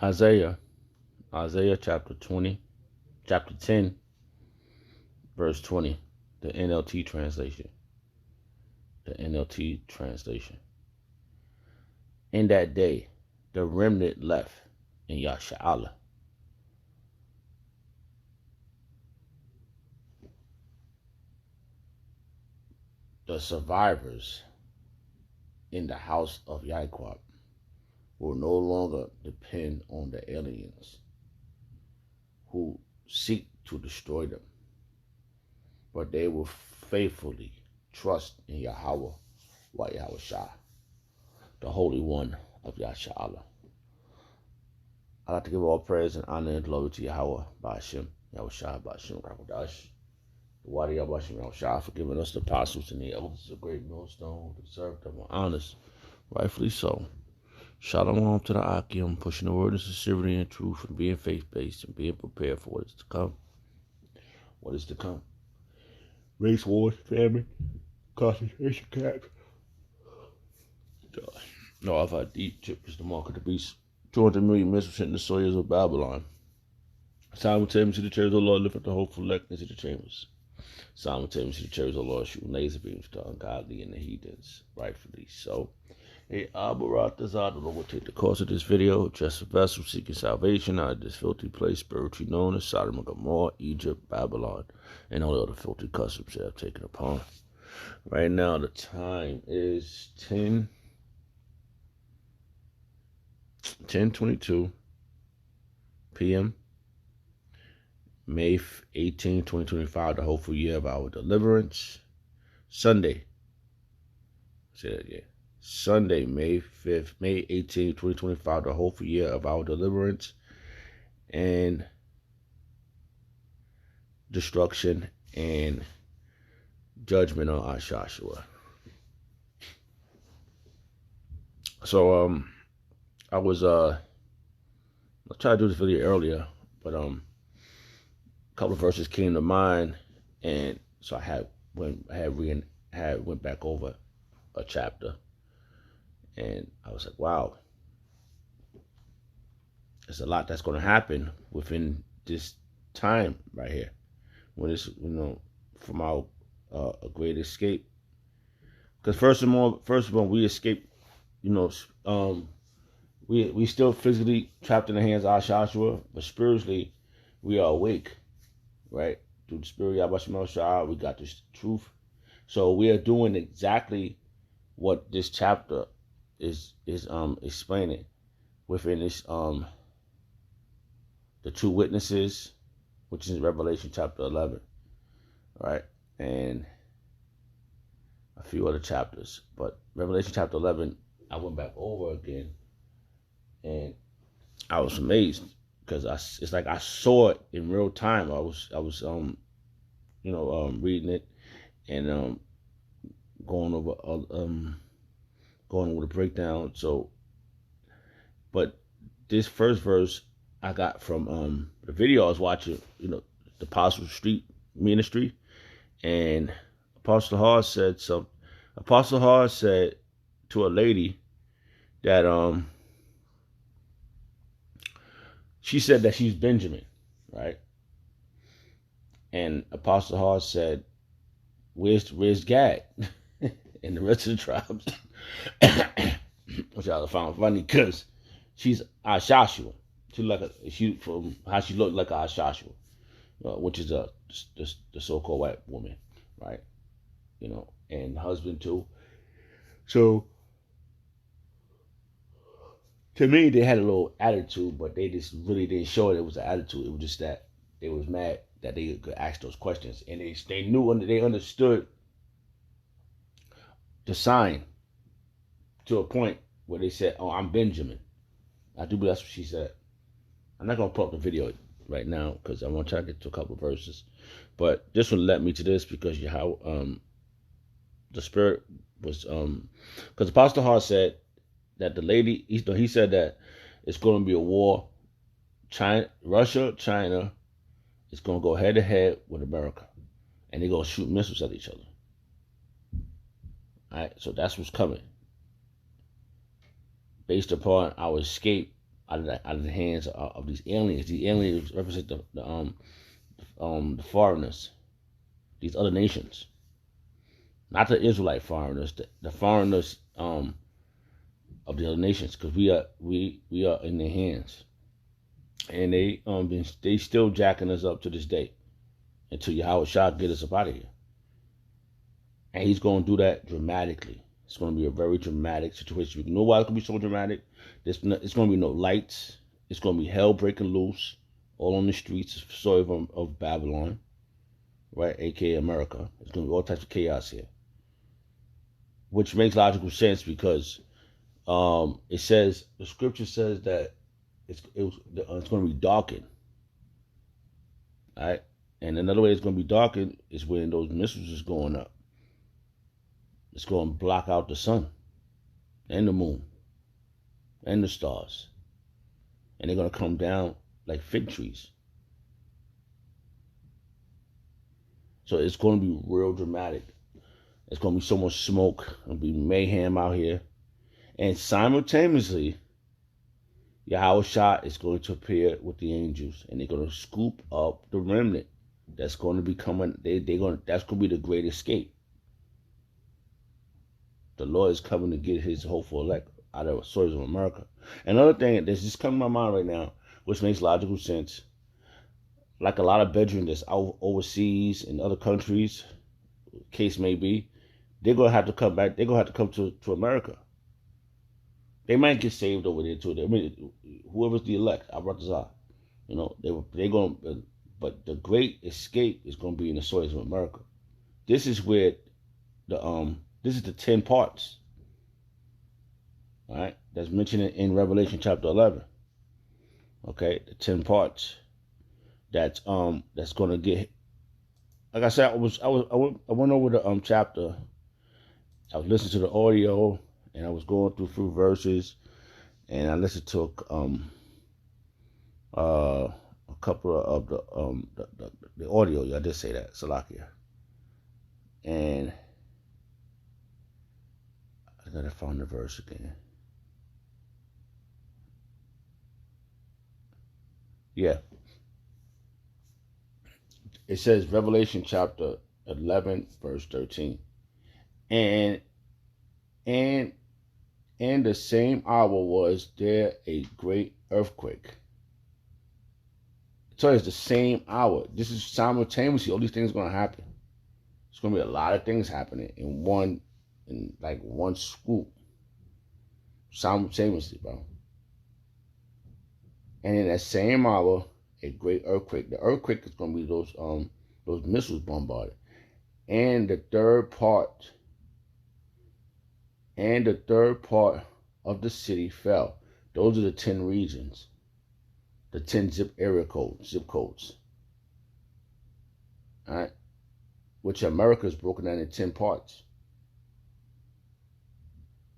Isaiah, Isaiah chapter 10, verse 20, the NLT translation. The NLT translation. In that day, the remnant left in Yasha'Allah. The survivors in the house of Yaquab will no longer depend on the aliens who seek to destroy them, but they will faithfully trust in Yahweh, Yahweh Shah, the Holy One of Yasha'Allah. I'd like to give all praise and honor and glory to Yahweh, Ba'ashem, Yahweh Shah, Ba'ashem, Rakodash, the Wadi Yahweh Yahweh Shah, for giving us the apostles and the elders of great millstone, who deserve them with honors, rightfully so. Shalom to the Akim, pushing the word of sincerity and truth, and being faith-based and being prepared for what is to come. What is to come? Race wars, famine, concentration camps. No, I've had Egypt is the mark of the beast. 200 million missiles hitting the soils of Babylon. Simultaneously, the church of the Lord lift up the hopeful likeness of the chambers. Simultaneously, the church of the Lord shooting laser beams to ungodly and the heathens, rightfully so. Hey, Abarat Azad, the Lord will take the course of this video, just a vessel seeking salvation out of this filthy place, spiritually known as Sodom and Gomorrah, Egypt, Babylon, and all the other filthy customs they have taken upon. Right now, the time is 10:22 p.m. May 18, 2025, the hopeful year of our deliverance. Sunday. Say that again. Sunday, May 5th, May 18, 2025, the hopeful year of our deliverance and destruction and judgment on our Joshua. So, I tried to do this video earlier, but a couple of verses came to mind, and so I went back over a chapter, and I was like, wow, there's a lot that's going to happen within this time right here, when it's from our great escape. Because first of all, we escaped, we still physically trapped in the hands of our Joshua, but spiritually we are awake, right? Through the spirit of Yahweh Shah, we got this truth. So we are doing exactly what this chapter is explaining within this the two witnesses, which is Revelation chapter 11, right? And a few other chapters. But Revelation chapter 11, I went back over again, and I was amazed because it's like I saw it in real time. I was reading it and going over the breakdown. So, but this first verse I got from the video I was watching, the Apostle Street Ministry, and Apostle Hall said to a lady that she said that she's Benjamin, right? And Apostle Hall said, where's Gad and the rest of the tribes? Which I found funny because she's Joshua. She from how she looked like Joshua, which is the so-called white woman, right? And husband too. So to me, they had a little attitude, but they just really didn't show it was an attitude. It was just that they was mad that they could ask those questions, and they understood the sign to a point where they said, "Oh, I'm Benjamin." I do believe that's what she said. I'm not gonna put up the video right now because I want to try to get to a couple of verses, but this one led me to this because how the spirit was because Apostle Hart said that the lady he said that it's going to be a war. Russia, China is going to go head to head with America, and they're going to shoot missiles at each other. All right, so that's what's coming. Based upon our escape out of the hands of these aliens. These aliens represent the foreigners, these other nations, not the Israelite foreigners, the foreigners of the other nations, because we are in their hands, and they still jacking us up to this day until Yahweh Shah get us up out of here, and he's going to do that dramatically. It's going to be a very dramatic situation. You know why it's going to be so dramatic? It's going to be no lights. It's going to be hell breaking loose all on the streets, of Babylon, right? AKA America. It's going to be all types of chaos here, which makes logical sense because it says, the scripture says that it's going to be darkened, right? And another way it's going to be darkened is when those missiles is going up. It's going to block out the sun and the moon and the stars, and they're going to come down like fig trees. So it's going to be real dramatic. It's going to be so much smoke. It'll be mayhem out here. And simultaneously, Yahweh Shah is going to appear with the angels, and they're going to scoop up the remnant. That's going to be coming. That's going to be the great escape. The Lord is coming to get his hopeful elect out of the soils of America. Another thing that's just coming to my mind right now, which makes logical sense, like a lot of veterans that's out overseas in other countries, case may be, they're going to have to come back. They're going to have to come to America. They might get saved over there too. I mean, whoever's the elect, Abratazah, they're going. But the great escape is going to be in the soils of America. This is where this is the 10 parts. All right, that's mentioned in Revelation chapter 11. Okay, the 10 parts. That's going to get. Like I said, I went over the chapter. I was listening to the audio, and I was going through a few verses, and I listened to a couple of the audio. Yeah, I did say that, Salakia. And I gotta find the verse again. Yeah. It says Revelation chapter 11, verse 13. And in the same hour was there a great earthquake. So it's the same hour. This is simultaneously. All these things are going to happen. It's going to be a lot of things happening in one swoop. Simultaneously, bro. And in that same hour, a great earthquake. The earthquake is going to be those missiles bombarded. And the third part of the city fell. Those are the 10 regions. The 10 zip codes. All right. Which America is broken down in 10 parts.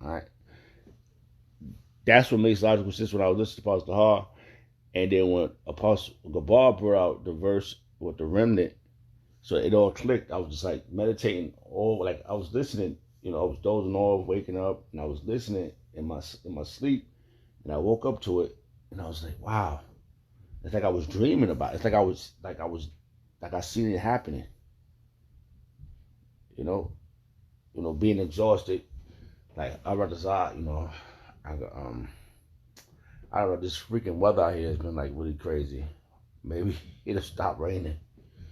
All right. That's what makes logical sense when I was listening to Apostle Har. And then when Apostle Gabar brought out the verse with the remnant, so it all clicked. I was just like meditating, I was listening. I was dozing off, waking up, and I was listening in my sleep, and I woke up to it, and I was like, wow, it's like I was dreaming about it. It's like I seen it happening. Being exhausted, like I'd rather I don't know, this freaking weather out here has been like really crazy. Maybe it'll stop raining.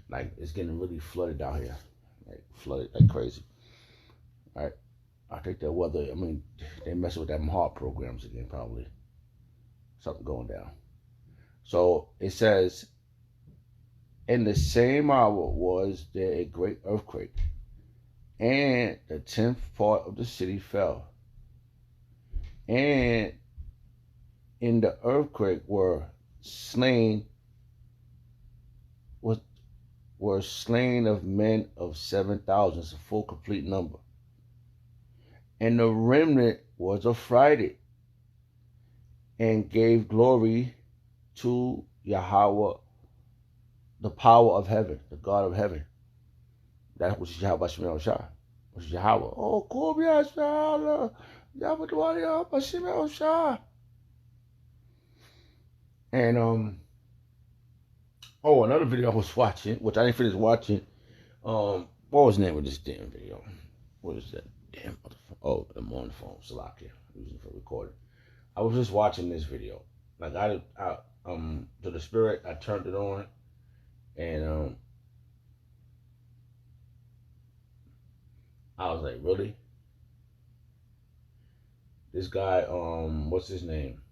Like it's getting really flooded out here. Like flooded like crazy. All right. I think that weather, they messing with them HARP programs again, probably. Something going down. So it says, in the same hour was there a great earthquake, and the 10th part of the city fell. And in the earthquake were slain of men of 7,000. It's a full complete number. And the remnant was affrighted and gave glory to Yahweh, the power of heaven, the God of heaven. That was Yahweh Shemel Shah. Was Yahweh. Oh, Kobiah Shah, Yahweh Shemel Shah. And oh, another video I was watching, which I didn't finish watching. What was the name of this damn video? What is that damn motherfucker? Oh, I'm on the phone, Salakia, using for recording. I was just watching this video. Like to the spirit, I turned it on, and I was like, really? This guy, what's his name?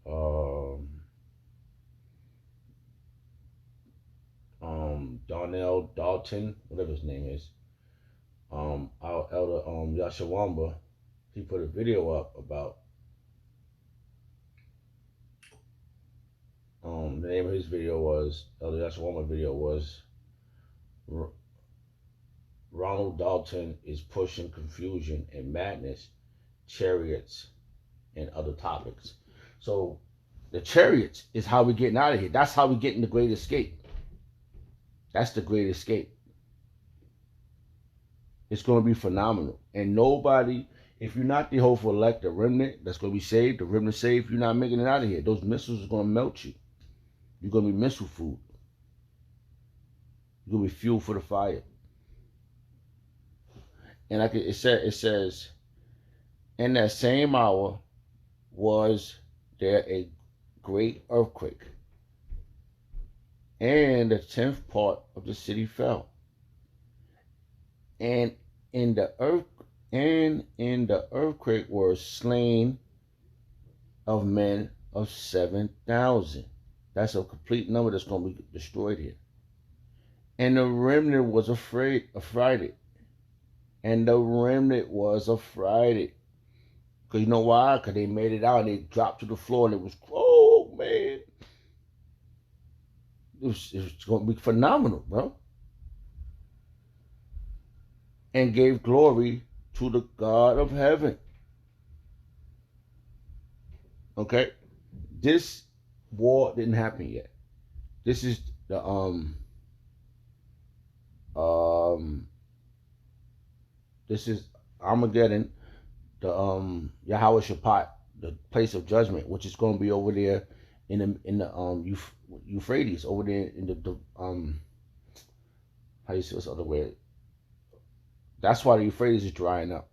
Um, Darnell Dalton, whatever his name is. Our elder, Yashawamba, he put a video up about, the name of his video was, Elder Yashawamba video was, Ronald Dalton is pushing confusion and madness, chariots, and other topics. So the chariots is how we're getting out of here. That's how we get in the Great Escape. That's the Great Escape. It's going to be phenomenal. And nobody, if you're not the hopeful elect, the remnant that's going to be saved, the remnant saved, you're not making it out of here. Those missiles are going to melt you. You're going to be missile food. You're going to be fuel for the fire. And like it says, in that same hour was there a great earthquake, and the 10th part of the city fell. And in the earthquake were slain of men of 7,000. That's a complete number that's going to be destroyed here. And the remnant was affrighted. And the remnant was affrighted. Because you know why? Because they made it out and they dropped to the floor and it was, oh man. It was going to be phenomenal, bro. And gave glory to the God of heaven. Okay? This war didn't happen yet. This is the this is Armageddon, the Yahweh Shaphat, the place of judgment, which is going to be over there in the Euphrates, over there in the how you say this other way? That's why the Euphrates is drying up.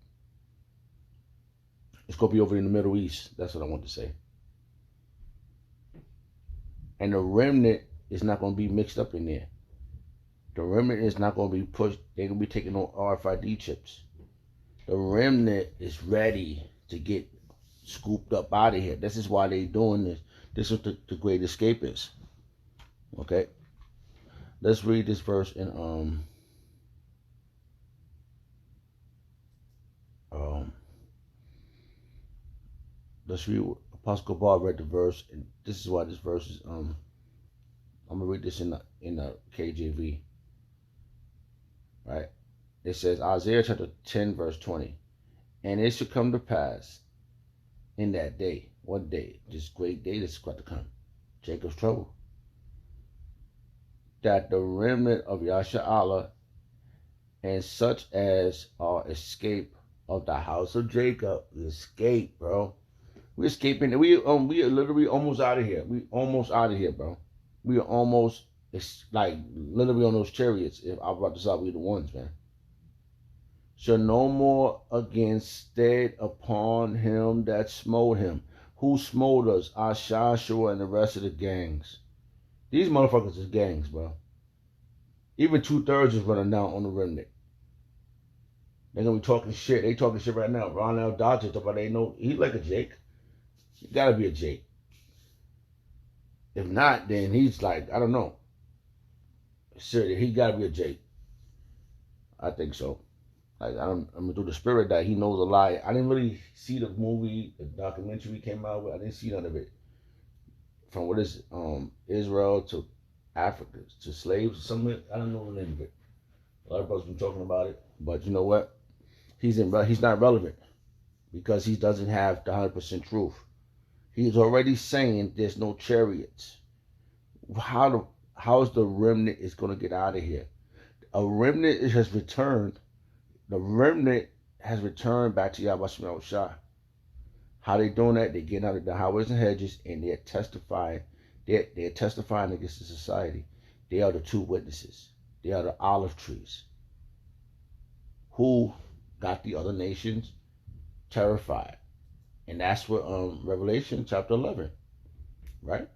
It's going to be over in the Middle East. That's what I want to say. And the remnant is not going to be mixed up in there. The remnant is not going to be pushed. They're going to be taking on RFID chips. The remnant is ready to get scooped up out of here. This is why they're doing this. This is the Great Escape is. Okay? Let's read this verse in let's read Apostle Gabar read the verse, and this is why this verse is I'm gonna read this in the KJV. Right? It says Isaiah chapter 10 verse 20. And it shall come to pass in that day, what day? This great day that's about to come, Jacob's trouble, that the remnant of Yasha'Allah and such as are escape of the house of Jacob, escape, bro. We're escaping. We are literally almost out of here. We almost out of here, bro. We are almost, it's like literally on those chariots. If I brought this out, we the ones, man. Shall no more again stead upon him that smote him. Who smote us? Ashashua and the rest of the gangs. These motherfuckers is gangs, bro. Even 2/3 is running down on the remnant. They're gonna be talking shit. They talking shit right now. Ron L. Dodger talking about they know he's like a Jake. He gotta be a Jake. If not, then he's like, I don't know. Seriously, he gotta be a Jake. I think so. Like I'm through the spirit that he knows a lot. I didn't really see the movie, the documentary came out with. I didn't see none of it. From what is Israel to Africa to slaves or something. I don't know the name of it. A lot of brothers been talking about it, but you know what? He's not relevant because he doesn't have the 100% truth. He's already saying there's no chariots. How is the remnant is going to get out of here? A remnant has returned. The remnant has returned back to Yahweh Shah. How they doing that? They getting out of the highways and hedges, and they're testifying. They're testifying against the society. They are the two witnesses. They are the olive trees who got the other nations terrified. And that's what Revelation chapter 11, right?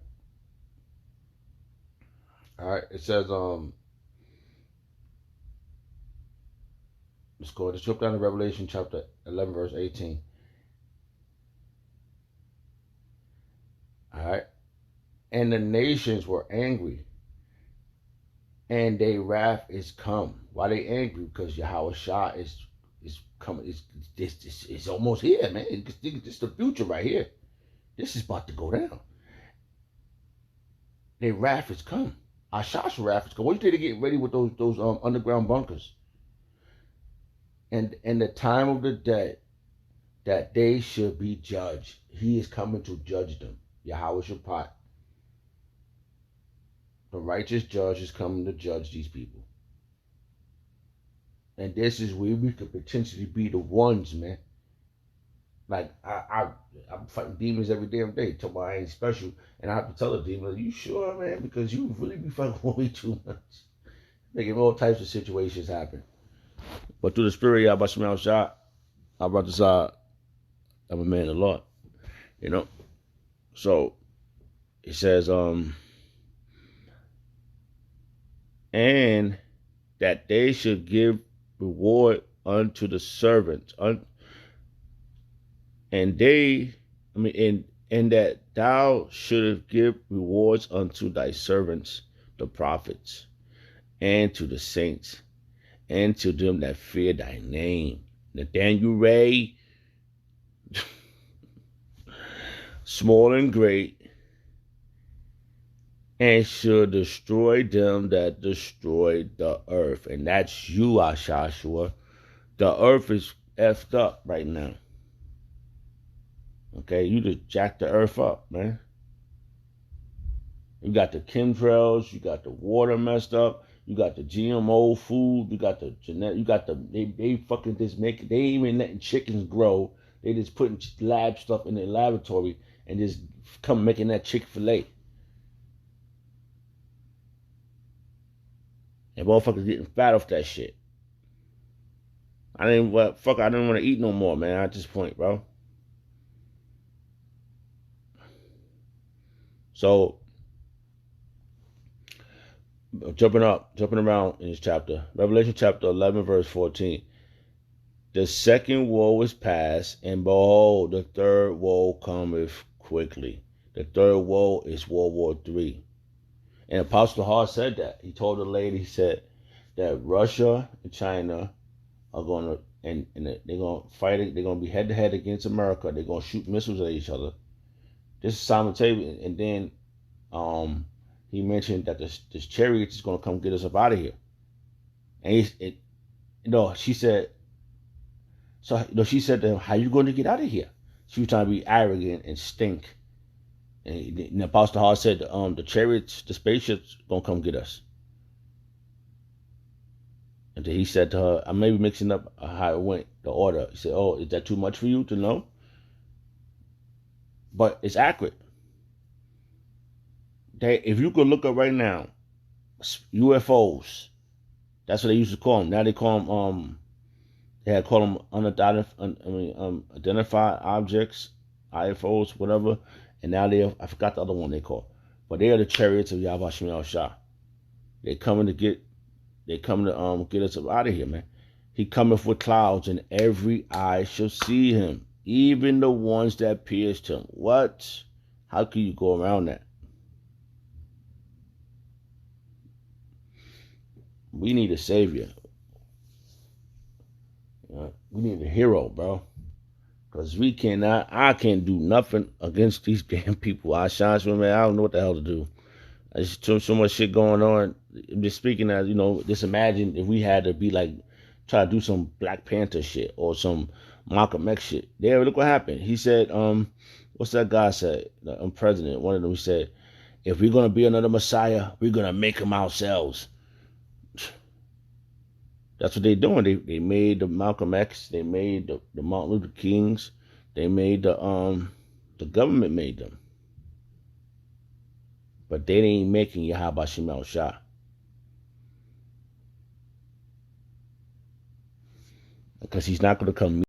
All right, it says let's jump down to Revelation chapter 11 verse 18. All right. And the nations were angry, and their wrath is come. Why they angry? Because Yahweh Shah is coming. It's almost here, man. It's the future right here. This is about to go down. Their wrath is come. Ashash's wrath is come. What do you think they get ready with those underground bunkers? And the time of the dead that they should be judged. He is coming to judge them. Yahweh Shaphat. The righteous judge is coming to judge these people. And this is where we could potentially be the ones, man. Like, I'm fighting demons every damn day. Tell me I ain't special. And I have to tell the demon, you sure, man? Because you really be fighting way too much. Making all types of situations happen. But through the spirit, Yahweh Shemel Shah, I brought this out. I'm a man of the Lord. You know? So, it says, and that they should give reward unto the servants, and that thou shouldest give rewards unto thy servants, the prophets, and to the saints, and to them that fear thy name. Nathaniel Ray, small and great, and should destroy them that destroy the earth. And that's you, Ashashua. The earth is effed up right now. Okay, you just jacked the earth up, man. You got the chemtrails, you got the water messed up, you got the GMO food, you got the genetic, they fucking just make, they ain't even letting chickens grow. They just putting lab stuff in their laboratory and just come making that Chick-fil-A. And motherfuckers getting fat off that shit. I didn't want to eat no more, man, at this point, bro. So, jumping around in this chapter, Revelation chapter 11, verse 14. The second woe is past, and behold, the third woe cometh quickly. The third woe is World War III. And Apostle Hart said that. He told the lady, he said that Russia and China are going to, and they're going to fight it. They're going to be head to head against America. They're going to shoot missiles at each other. This is simultaneous. And then he mentioned that this chariot is going to come get us up out of here. And she said, she said to him, how you going to get out of here? She was trying to be arrogant and stink. And Apostle Hart said, the chariots, the spaceships, gonna come get us. And then he said to her, I may be mixing up how it went, the order. He said, oh, is that too much for you to know? But it's accurate. If you could look up right now, UFOs, that's what they used to call them. Now they call them, they had called them identified objects, IFOs, whatever. And now I forgot the other one they call. But they are the chariots of Yahweh Shemel Shah. They coming to get us up out of here, man. He cometh with clouds, and every eye shall see him, even the ones that pierced him. What? How can you go around that? We need a savior. We need a hero, bro. Because I can't do nothing against these damn people. I don't know what the hell to do. There's so much shit going on. I'm just speaking as, just imagine if we had to be like, try to do some Black Panther shit or some Malcolm X shit. There, look what happened. He said, what's that guy said? The president, one of them, he said, if we're going to be another Messiah, we're going to make him ourselves. That's what they're doing. They made the Malcolm X. They made the Martin Luther Kings. They made the government made them, but they ain't making Yahweh Shemel Shah. Because he's not going to come